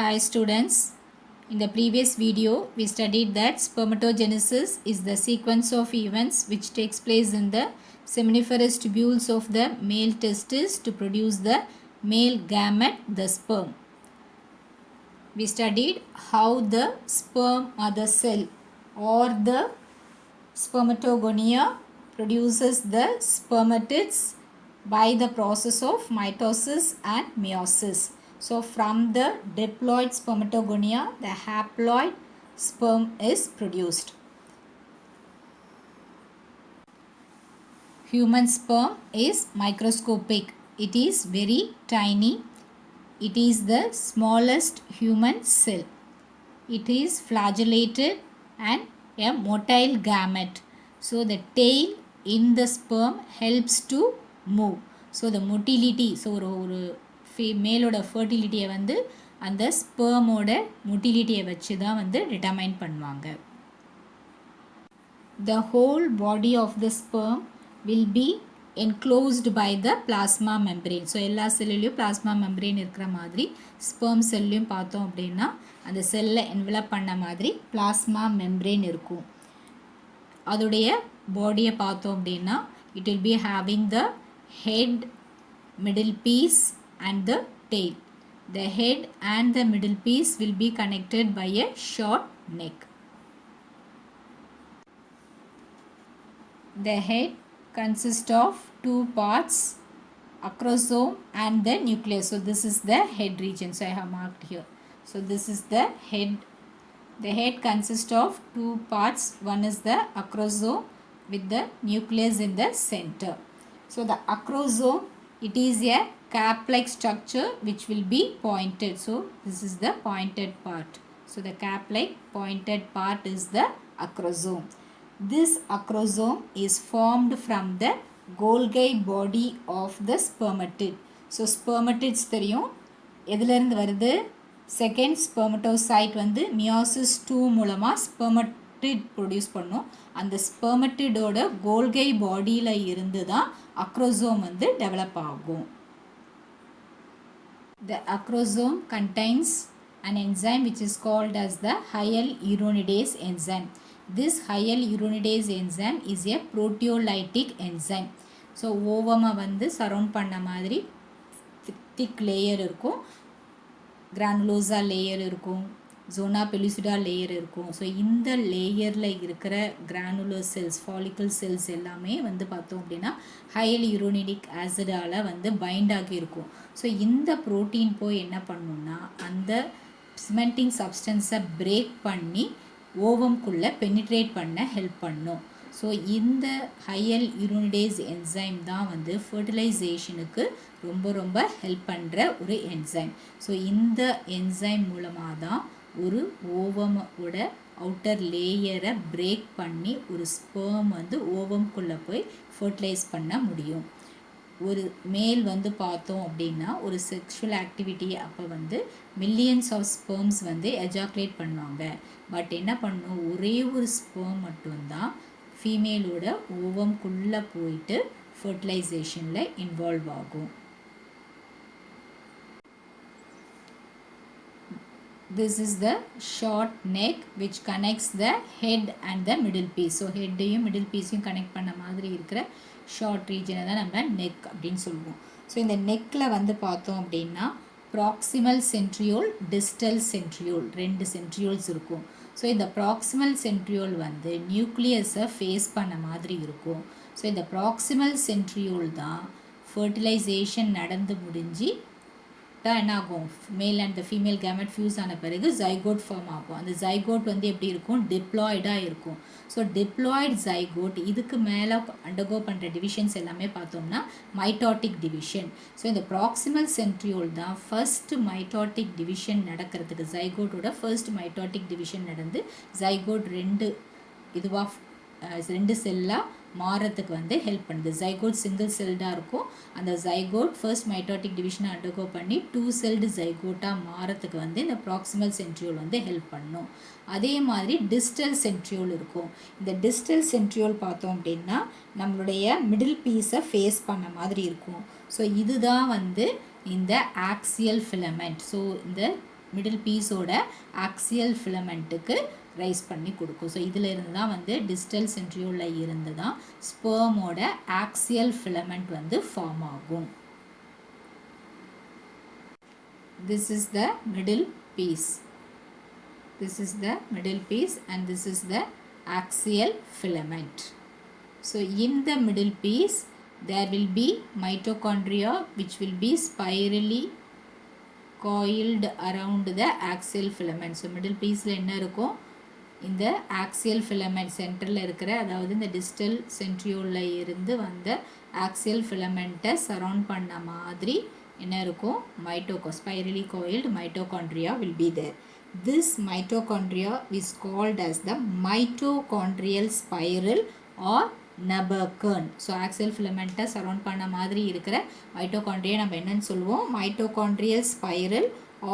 Hi students, in the previous video we studied that spermatogenesis is the sequence of events which takes place in the seminiferous tubules of the male testis to produce the male gamete, the sperm. We studied how the sperm mother cell or the spermatogonia produces the spermatids by the process of mitosis and meiosis. So from the diploid spermatogonia, the haploid sperm is produced. Human sperm is microscopic. It is very tiny. It is the smallest human cell. It is flagellated and a motile gamete. So the tail in the sperm helps to move. So the motility, so ஒரு மேலோட ஃபர்டிலிட்டியை வந்து அந்த ஸ்பெர்மோட மொட்டிலிட்டியை வச்சு தான் வந்து determine பண்ணுவாங்க. The whole body of the sperm will be enclosed by the plasma membrane. So எல்லா செல்லுலேயும் plasma membrane இருக்கிற மாதிரி ஸ்பெர்ம் செல்லையும் பார்த்தோம் அப்படின்னா அந்த செல்லை என்வலப் பண்ண மாதிரி பிளாஸ்மா மெம்பரேன் இருக்கும். அதோடைய பாடியை பார்த்தோம் அப்படின்னா it will be having the head, middle piece and the tail. The head and the middle piece will be connected by a short neck. The head consists of two parts, acrosome and the nucleus. So this is the head region. So I have marked here. So this is the head. The head consists of two parts. One is the acrosome with the nucleus in the center. So the acrosome, it is a cap-like structure which will be pointed. So this is the pointed part. So the cap-like pointed part is the acrosome. This acrosome is formed from the Golgi body of the spermatid. So spermatids தெரியும் எதிலிருந்து வருது second ஸ்பெர்மட்டோசைட் வந்து meiosis 2 மூலமாக ஸ்பெர்மட்டிட் produce பண்ணும். அந்த ஸ்பெர்மட்டிடோட கோல்கை பாடியில் இருந்து தான் அக்ரோசோம் வந்து டெவலப் ஆகும். The acrosome contains an enzyme which is called as the hyaluronidase enzyme. This hyaluronidase enzyme is a proteolytic enzyme. So ஓவமை வந்து சரவுண்ட் பண்ண மாதிரி திக் லேயர் இருக்கும், கிரானுலோசா லேயர் இருக்கும், ஜோனா பெலுசிடா லேயர் இருக்கும். ஸோ இந்த லேயரில் இருக்கிற கிரானுலர் செல்ஸ், ஃபாலிக்கல் செல்ஸ் எல்லாமே வந்து பார்த்தோம் அப்படின்னா ஹையல்யூரோனிடிக் ஆசிடால் வந்து பைண்ட் ஆகி இருக்கும். ஸோ இந்த ப்ரோட்டீன் போய் என்ன பண்ணுன்னா அந்த சிமெண்டிங் சப்ஸ்டன்ஸை பிரேக் பண்ணி ஓவம்குள்ளே பெனிட்ரேட் பண்ண ஹெல்ப் பண்ணும். ஸோ இந்த ஹையல்யூரோனிடேஸ் என்சைம் தான் வந்து ஃபர்டிலைசேஷனுக்கு ரொம்ப ரொம்ப ஹெல்ப் பண்ணுற ஒரு என்சைம். ஸோ இந்த என்சைம் மூலமாக தான் ஒரு ஓவமோட அவுட்டர் லேயரை பிரேக் பண்ணி ஒரு ஸ்பெர்ம் வந்து ஓவம்குள்ளே போய் ஃபர்டிலைஸ் பண்ண முடியும். ஒரு மேல் வந்து பார்த்தோம் அப்படின்னா ஒரு செக்ஷுவல் ஆக்டிவிட்டி அப்போ வந்து மில்லியன்ஸ் ஆஃப் ஸ்பெர்ம்ஸ் வந்து எஜாக்குலேட் பண்ணுவாங்க. பட் என்ன பண்ணும், ஒரே ஒரு ஸ்பெர்ம் மட்டும்தான் ஃபீமேலோட ஓவம்குள்ளே போயிட்டு ஃபர்டிலைசேஷனில் இன்வால்வ் ஆகும். This is the short neck which connects the head and the middle piece. So ஹெட்டையும் மிடில் பீஸையும் கனெக்ட் பண்ண மாதிரி இருக்கிற ஷார்ட் ரீஜனை தான் நம்ம நெக் அப்படின்னு சொல்லுவோம். ஸோ இந்த நெக்கில் வந்து பார்த்தோம் அப்படின்னா proximal centriole, distal centriole, 2 centrioles இருக்கும். ஸோ இந்த ப்ராக்சிமல் சென்ட்ரியோல் வந்து நியூக்ளியஸை ஃபேஸ் பண்ண மாதிரி இருக்கும். ஸோ இந்த ப்ராக்சிமல் சென்ட்ரியோல் தான் ஃபர்டிலைசேஷன் நடந்து முடிஞ்சு என்ன ஆகும், male and the female gamete fuse ஆன பிறகு ஜைகோட் ஃபார்ம் ஆகும். அந்த ஜைகோட் வந்து எப்படி இருக்கும், டிப்ளாய்டாக இருக்கும். ஸோ டிப்ளாய்ட் ஜைகோட் இதுக்கு மேலே அண்டர்கோ பண்ணுற டிவிஷன்ஸ் எல்லாமே பார்த்தோம்னா மைட்டாட்டிக் டிவிஷன். ஸோ இந்த ப்ராக்சிமல் சென்ட்ரியோல் தான் ஃபர்ஸ்ட் மைட்டாட்டிக் டிவிஷன் நடக்கிறதுக்கு, ஜைகோட்டோட ஃபர்ஸ்ட் மைட்டாட்டிக் டிவிஷன் நடந்து ஜைகோட் 2 செல்லாக மாறத்துக்கு வந்து ஹெல்ப் பண்ணுது. ஜைகோட் சிங்கிள் செல்டாக இருக்கும். அந்த ஜைகோட் ஃபர்ஸ்ட் மைட்டாட்டிக் டிவிஷனை அண்டர்கோ பண்ணி 2 செல்டு ஜைகோட்டாக மாறத்துக்கு வந்து இந்த ப்ராக்சிமல் சென்ட்ரியோல் வந்து ஹெல்ப் பண்ணும். அதே மாதிரி டிஸ்டல் சென்ட்ரியோல் இருக்கும். இந்த டிஸ்டல் சென்ட்ரியோல் பார்த்தோம் அப்படின்னா நம்மளுடைய மிடில் பீஸை ஃபேஸ் பண்ண மாதிரி இருக்கும். ஸோ இதுதான் வந்து இந்த ஆக்சியல் ஃபிலமெண்ட். ஸோ இந்த மிடில் பீஸோட ஆக்சியல் ஃபிலமெண்ட்டுக்கு ரைஸ் பண்ணி கொடுக்கும். ஸோ இதில் இருந்து தான் வந்து டிஸ்டல் சென்ட்ரியோலில் இருந்து தான் ஸ்பெர்மோட ஆக்சியல் ஃபிலமெண்ட் வந்து ஃபார்ம் ஆகும். This is the middle piece. This is the middle piece and this is the axial filament. So in the middle piece there will be mitochondria which will be spirally coiled around the axial filament. So middle pieceல என்ன இருக்கும், இந்த axial filament சென்டரில் இருக்கிற, அதாவது இந்த distal சென்ட்ரியோலில் இருந்து வந்த axial ஃபிலமெண்ட்டை சரவுண்ட் பண்ண மாதிரி என்ன இருக்கும், spirally coiled mitochondria will be there. This mitochondria is called as the mitochondrial spiral or நபர்கர்ன். ஸோ ஆக்சியல் ஃபிலமெண்ட்டை சரவுண்ட் பண்ண மாதிரி இருக்கிற மைட்டோகாண்ட்ரியா நம்ம என்னன்னு சொல்லுவோம், mitochondrial spiral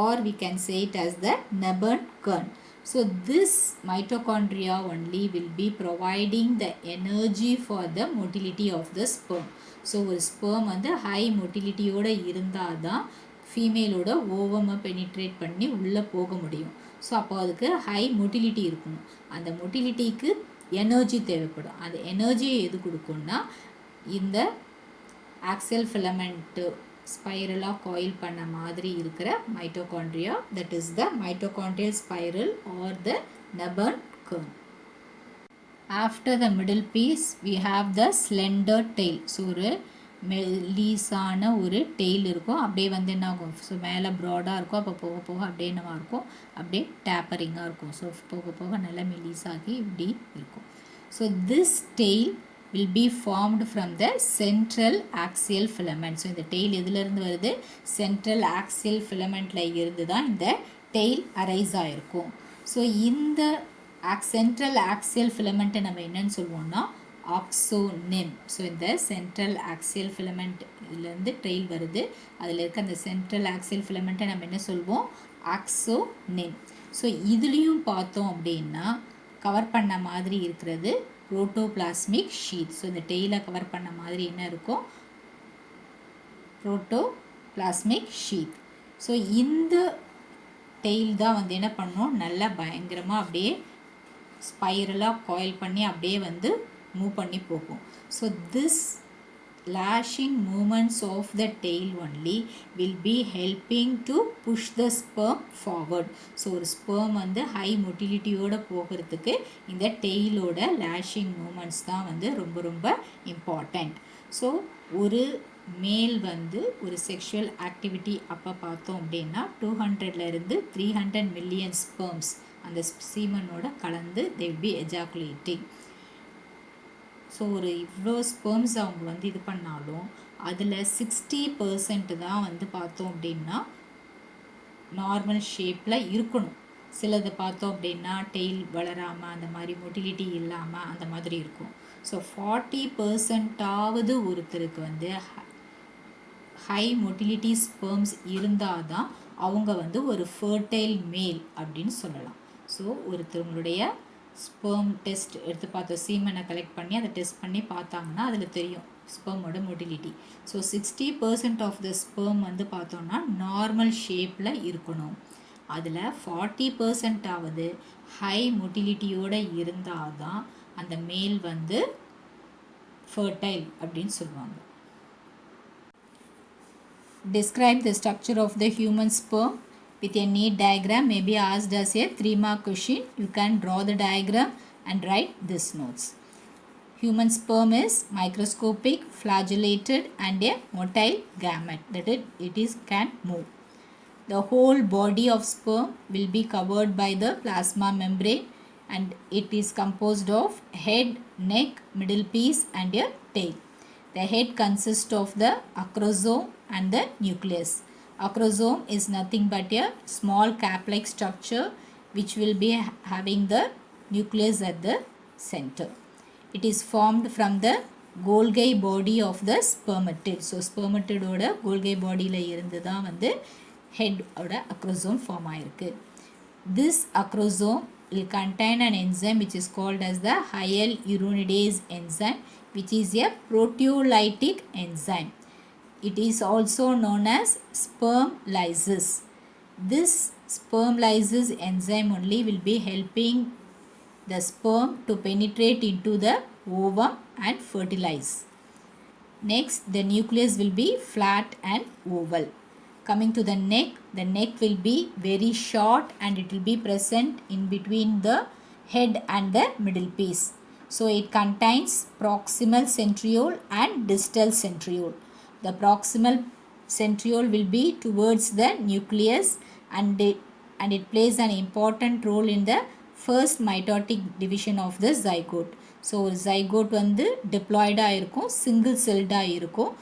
or we can say it as the நபர்கர்ன். So this mitochondria only will be providing the energy for the motility of the sperm. So ஒரு ஸ்பெர்ம் வந்து ஹை மொட்டிலிட்டியோடு இருந்தால் தான் ஃபீமேலோட ஓவமை பெனிட்ரேட் பண்ணி உள்ளே போக முடியும். ஸோ அப்போ அதுக்கு ஹை மொட்டிலிட்டி இருக்கணும். அந்த மொட்டிலிட்டிக்கு எனர்ஜி தேவைப்படும். அந்த எனர்ஜியை எது கொடுக்கும்னா இந்த ஆக்சியல் ஃபிலமெண்ட்டு ஸ்பைரலாக காயில் பண்ண மாதிரி இருக்கிற mitochondria, that is the mitochondrial spiral or the நபர்கர்ன். After the middle piece we have the slender tail. So ஒரு மெலிசான ஒரு டெய்ல் இருக்கும். அப்படியே வந்து என்ன ஆகும், ஸோ மேலே ப்ராடாக இருக்கும், அப்போ போக போக அப்படியே என்னவா இருக்கும், அப்படியே டேப்பரிங்காக இருக்கும். ஸோ போக போக நல்லா மெலிசாகி இப்படி இருக்கும். So this tail will be formed from the central axial filament. So இந்த டெய்ல் எதுலேருந்து வருது, சென்ட்ரல் ஆக்சியல் ஃபிலமெண்ட்டில் இருந்து தான் இந்த டெய்ல் அரைஸ் ஆகிருக்கும். ஸோ இந்த சென்ட்ரல் ஆக்சியல் ஃபிலமெண்ட்டை நம்ம என்னன்னு சொல்லுவோம்னா ஆக்சோனிம். ஸோ இந்த சென்ட்ரல் ஆக்சியல் ஃபிலமெண்ட்லேருந்து டெய்ல் வருது, அதில் இருக்க அந்த சென்ட்ரல் ஆக்சியல் ஃபிலமெண்ட்டை நம்ம என்ன சொல்வோம், ஆக்சோனிம். ஸோ இதுலேயும் பார்த்தோம் அப்படின்னா கவர் பண்ண மாதிரி இருக்கிறது புரோட்டோபிளாஸ்மிக் ஷீத். ஸோ இந்த டெய்லை கவர் பண்ண மாதிரி என்ன இருக்கும், புரோட்டோபிளாஸ்மிக் ஷீத். ஸோ இந்த டெய்ல் தான் வந்து என்ன பண்ணணும், நல்லா பயங்கரமாக அப்படியே ஸ்பைரலாக காயில் பண்ணி அப்படியே வந்து மூவ் பண்ணி போகும். So this lashing movements of the tail only will be helping to push the sperm forward. So ஒரு ஸ்பெர்ம் வந்து ஹை மொட்டிலிட்டியோடு போகிறதுக்கு இந்த டெய்லோட லேஷிங் மூமெண்ட்ஸ் தான் வந்து ரொம்ப ரொம்ப இம்பார்ட்டண்ட். ஸோ ஒரு மேல் வந்து ஒரு செக்ஷுவல் ஆக்டிவிட்டி அப்போ பார்த்தோம் அப்படின்னா 200 to 300 மில்லியன் ஸ்பெர்ம்ஸ் அந்த சீமனோட கலந்து they will be ejaculating. So ஒரு இவ்வளோ ஸ்பெர்ம்ஸ் அவங்க வந்து இது பண்ணாலும் அதில் 60% தான் வந்து பார்த்தோம் அப்படின்னா நார்மல் ஷேப்பில் இருக்கணும். சிலது பார்த்தோம் அப்படின்னா டெய்ல் வளராமல் அந்த மாதிரி மொட்டிலிட்டி இல்லாமல் அந்த மாதிரி இருக்கும். ஸோ 40% ஒருத்தருக்கு வந்து ஹை மொட்டிலிட்டி ஸ்பெர்ம்ஸ் இருந்தால் தான் அவங்க வந்து ஒரு ஃபர்டைல் மேல் அப்படின்னு சொல்லலாம். ஸோ ஒருத்தவங்களுடைய ஸ்பெர்ம் டெஸ்ட் எடுத்து பார்த்தோம், சீமனை கலெக்ட் பண்ணி அதை டெஸ்ட் பண்ணி பார்த்தாங்கன்னா அதில் தெரியும் ஸ்பெர்மோட motility. So 60% of the sperm வந்து பார்த்தோன்னா நார்மல் ஷேப்பில் இருக்கணும். அதில் 40% ஹை மொட்டிலிட்டியோடு இருந்தால் தான் அந்த மேல் வந்து ஃபர்டைல் அப்படின்னு சொல்லுவாங்க. Describe the structure of the human sperm with a neat diagram may be asked as a 3-mark question. You can draw the diagram and write these notes. Human sperm is microscopic, flagellated and a motile gamete, that it is can move. The whole body of sperm will be covered by the plasma membrane and it is composed of head, neck, middle piece and a tail. The head consists of the acrosome and the nucleus. Acrosome is nothing but a small cap-like structure which will be having the nucleus at the center. It is formed from the Golgi body of the spermatid. So spermatid oda Golgi body la irundhu dhaan vandu head oda acrosome form aayirukku. This acrosome will contain an enzyme which is called as the hyaluronidase enzyme, which is a proteolytic enzyme. It is also known as sperm lysis. This sperm lysis enzyme only will be helping the sperm to penetrate into the ovum and fertilize. Next, the nucleus will be flat and oval. Coming to the neck will be very short and it will be present in between the head and the middle piece. So it contains proximal centriole and distal centriole. The proximal centriole will be towards the nucleus and it plays an important role in the first mitotic division of the zygote. So ஒரு zygote வந்து டிப்ளாய்டாக இருக்கும், single செல்டாக இருக்கும்.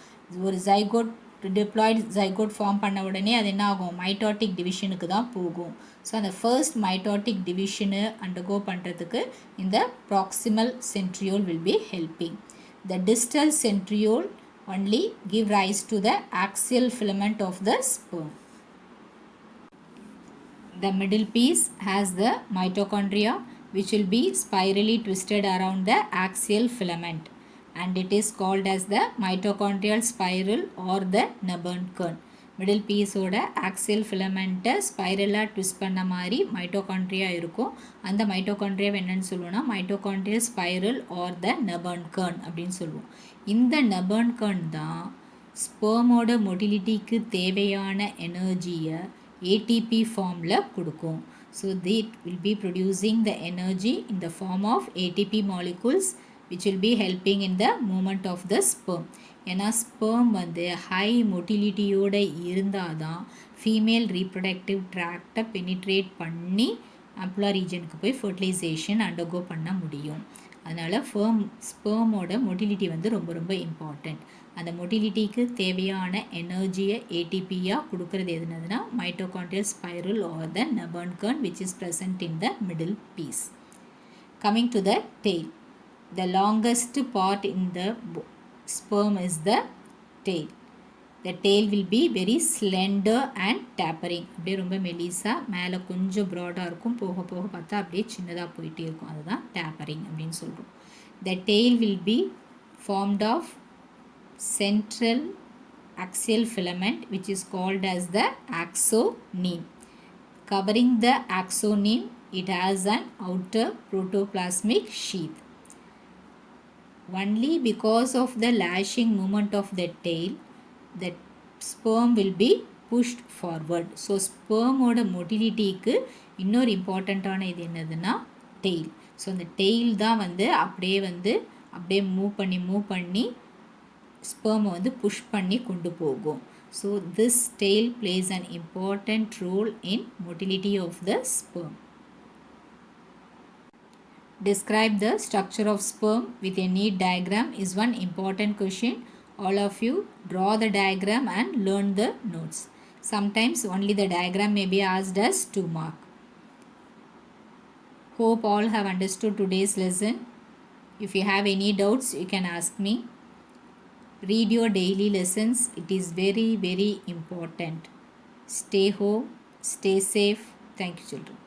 ஒரு zygote diploid zygote form பண்ண உடனே அது என்ன ஆகும், மைட்டாட்டிக் டிவிஷனுக்கு தான் போகும். ஸோ அந்த ஃபர்ஸ்ட் மைட்டாட்டிக் டிவிஷனு அண்டர்கோ பண்ணுறதுக்கு இந்த proximal centriole will be helping. The distal centriole only give rise to the axial filament of the sperm. The middle piece has the mitochondria which will be spirally twisted around the axial filament and it is called as the mitochondrial spiral or the Nabern kern. Middle பீஸோட axial ஃபிலமெண்ட்டை ஸ்பைரலாக twist பண்ண மாதிரி mitochondria இருக்கும். அந்த mitochondria என்னன்னு சொல்லுவோம்னா mitochondrial spiral or the nebenkern அப்படின்னு சொல்லுவோம். இந்த நெபர்ன் கர்ன் தான் ஸ்பெர்மோட மொட்டிலிட்டிக்கு தேவையான எனர்ஜியை ATP ஃபார்மில் கொடுக்கும். So they will be producing the energy in the form of ATP molecules which will be helping in the movement of the sperm. ஏன்னா ஸ்பெர்ம் வந்து ஹை மொட்டிலிட்டியோடு இருந்தால் தான் ஃபீமேல் ரீப்ரொடக்டிவ் ட்ராக்டை பெனிட்ரேட் பண்ணி அம்ப்ளா ரீஜனுக்கு போய் ஃபர்டிலைசேஷன் அண்டர்கோ பண்ண முடியும். அதனால் ஸ்பெர்மோட மொட்டிலிட்டி வந்து ரொம்ப ரொம்ப இம்பார்ட்டண்ட். அந்த மொட்டிலிட்டிக்கு தேவையான எனர்ஜியை ஏடிபியாக கொடுக்கறது எதுனதுன்னா mitochondrial spiral or the nebenkern which is present in the middle piece. Coming to the tail, the longest part in the sperm is the tail. The tail will be very slender and tapering. அப்படியே ரொம்ப மெலிசா மேலே கொஞ்சம் ப்ராடாக இருக்கும், போக போக பார்த்தா அப்படியே சின்னதாக போயிட்டே இருக்கும். அதுதான் டேப்பரிங் அப்படின்னு சொல்கிறோம். The tail will be formed of central axial filament which is called as the axoneme. Covering the axoneme, it has an outer protoplasmic sheath. Only because of the lashing movement of the tail, the sperm will be pushed forward. So sperm ஓட மொட்டிலிட்டிக்கு இன்னொரு இம்பார்ட்டண்ட்டான இது என்னதுன்னா tail. So அந்த tail தான் வந்து அப்படியே move பண்ணி ஸ்பெர்மை வந்து புஷ் பண்ணி கொண்டு போகும். So this tail plays an important role in motility of the sperm. Describe the structure of sperm with a neat diagram is one important question. All of you draw the diagram and learn the notes. Sometimes only the diagram may be asked as 2 mark. Hope all have understood today's lesson. If you have any doubts, you can ask me. Read your daily lessons. It is very, very important. Stay home, stay safe. Thank you, children.